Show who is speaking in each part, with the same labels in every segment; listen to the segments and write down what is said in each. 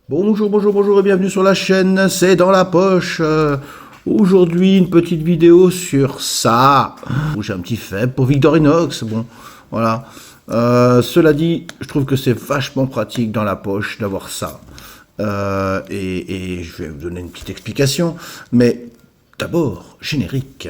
Speaker 1: Bonjour, bonjour, bonjour et bienvenue sur la chaîne, c'est dans la poche. Aujourd'hui, une petite vidéo sur ça. J'ai un petit faible pour Victorinox, bon, voilà. Cela dit, je trouve que c'est vachement pratique dans la poche d'avoir ça. Et je vais vous donner une petite explication, mais d'abord, générique.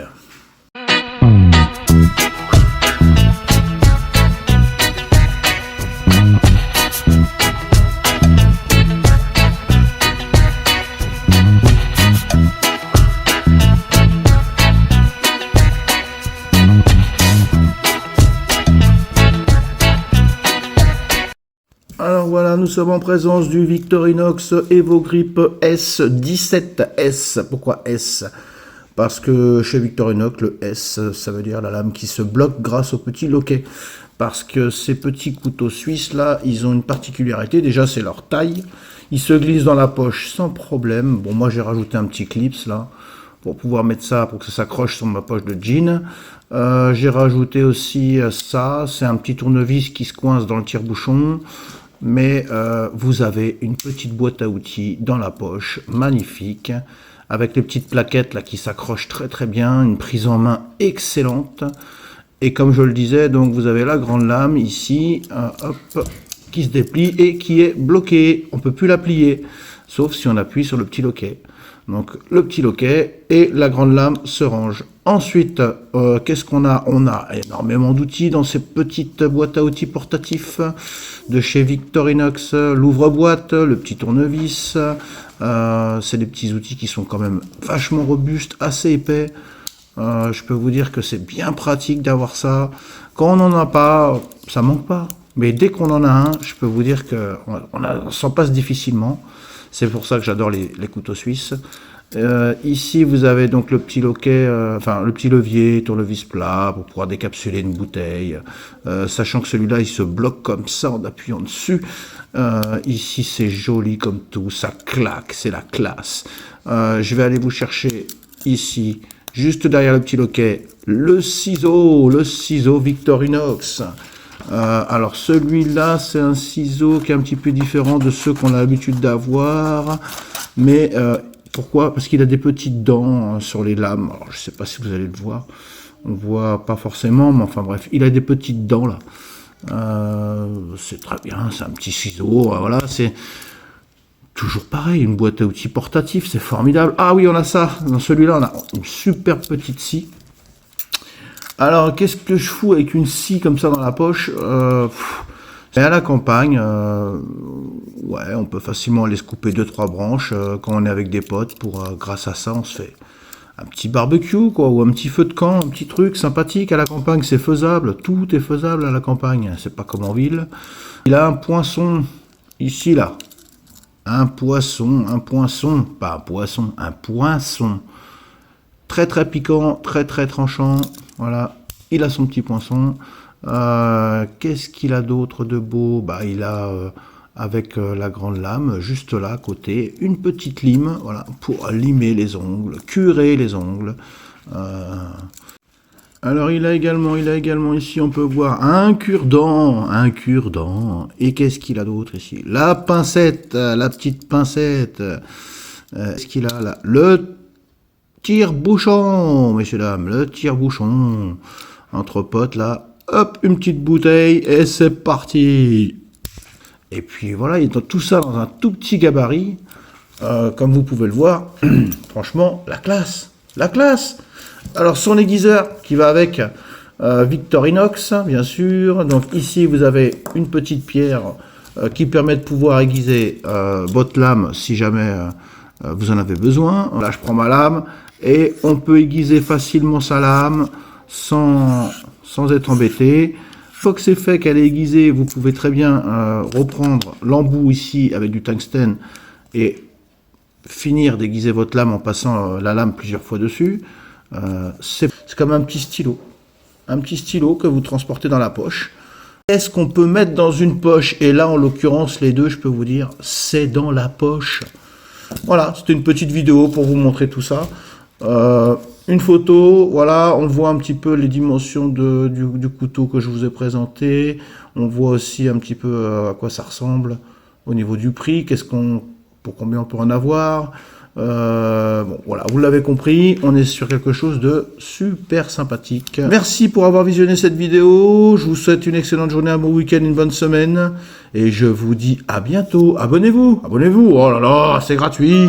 Speaker 1: Alors voilà, nous sommes en présence du Victorinox EvoGrip S17S. Pourquoi S? Parce que chez Victorinox, le S, ça veut dire la lame qui se bloque grâce au petit loquet. Parce que ces petits couteaux suisses là, ils ont une particularité. Déjà, c'est leur taille. Ils se glissent dans la poche sans problème. Bon, moi j'ai rajouté un petit clips là pour pouvoir mettre ça, pour que ça s'accroche sur ma poche de jean. J'ai rajouté aussi ça, c'est un petit tournevis qui se coince dans le tire-bouchon. Mais vous avez une petite boîte à outils dans la poche, magnifique, avec les petites plaquettes là qui s'accrochent très très bien, une prise en main excellente. Et comme je le disais, donc vous avez la grande lame ici, hop, qui se déplie et qui est bloquée. On peut plus la plier, sauf si on appuie sur le petit loquet. Donc le petit loquet et la grande lame se rangent. Ensuite, qu'est-ce qu'on a? On a énormément d'outils dans ces petites boîtes à outils portatifs de chez Victorinox. L'ouvre-boîte, le petit tournevis. C'est des petits outils qui sont quand même vachement robustes, assez épais. Je peux vous dire que c'est bien pratique d'avoir ça. Quand on n'en a pas, ça manque pas. Mais dès qu'on en a un, je peux vous dire qu'on s'en passe difficilement. C'est pour ça que j'adore les couteaux suisses. Ici, vous avez donc le petit loquet, enfin le petit levier, tournevis plat pour pouvoir décapsuler une bouteille. Sachant que celui-là, il se bloque comme ça en appuyant dessus. Ici, c'est joli comme tout, ça claque, c'est la classe. Je vais aller vous chercher ici, juste derrière le petit loquet, le ciseau Victorinox. Alors celui-là, c'est un ciseau qui est un petit peu différent de ceux qu'on a l'habitude d'avoir, mais pourquoi? Parce qu'il a des petites dents sur les lames. Alors je sais pas si vous allez le voir, on voit pas forcément, mais enfin bref, il a des petites dents là. C'est très bien, c'est un petit ciseau, voilà, c'est toujours pareil, une boîte à outils portatif, c'est formidable. Ah oui, on a ça, dans celui-là, on a une super petite scie. Alors, qu'est-ce que je fous avec une scie comme ça dans la poche? Et à la campagne, ouais, on peut facilement aller se couper 2-3 branches quand on est avec des potes. Grâce à ça, on se fait un petit barbecue, quoi, ou un petit feu de camp, un petit truc sympathique. À la campagne, c'est faisable. Tout est faisable à la campagne. C'est pas comme en ville. Il a un poinçon ici, là. Un poinçon, pas un poisson, un poinçon. Très très piquant, très très tranchant. Voilà, il a son petit poinçon. Qu'est-ce qu'il a d'autre de beau? Bah, il a avec la grande lame juste là à côté une petite lime, voilà, pour limer les ongles, curer les ongles. Alors il a également ici, on peut voir un cure-dent. Et qu'est-ce qu'il a d'autre ici? La pincette, la petite pincette. Qu'est-ce qu'il a là? Le tire-bouchon, messieurs dames, le tire-bouchon. Entre potes là, hop, une petite bouteille et c'est parti. Et puis voilà, il y a tout ça dans un tout petit gabarit, comme vous pouvez le voir. Franchement, la classe, la classe. Alors son aiguiseur qui va avec Victorinox, bien sûr. Donc ici vous avez une petite pierre qui permet de pouvoir aiguiser votre lame si jamais vous en avez besoin. Là je prends ma lame et on peut aiguiser facilement sa lame sans être embêté. Une fois que c'est fait, qu'elle est aiguisée, vous pouvez très bien reprendre l'embout ici avec du tungstène et finir d'aiguiser votre lame en passant la lame plusieurs fois dessus. C'est comme un petit stylo que vous transportez dans la poche. Est-ce qu'on peut mettre dans une poche? Et là, en l'occurrence, les deux, je peux vous dire, c'est dans la poche. Voilà, c'était une petite vidéo pour vous montrer tout ça. Une photo, voilà, on voit un petit peu les dimensions du couteau que je vous ai présenté. On voit aussi un petit peu à quoi ça ressemble au niveau du prix. pour combien on peut en avoir. Bon, voilà, vous l'avez compris, on est sur quelque chose de super sympathique. Merci pour avoir visionné cette vidéo. Je vous souhaite une excellente journée, un bon week-end, une bonne semaine. Et je vous dis à bientôt. Abonnez-vous. Oh là là, c'est gratuit.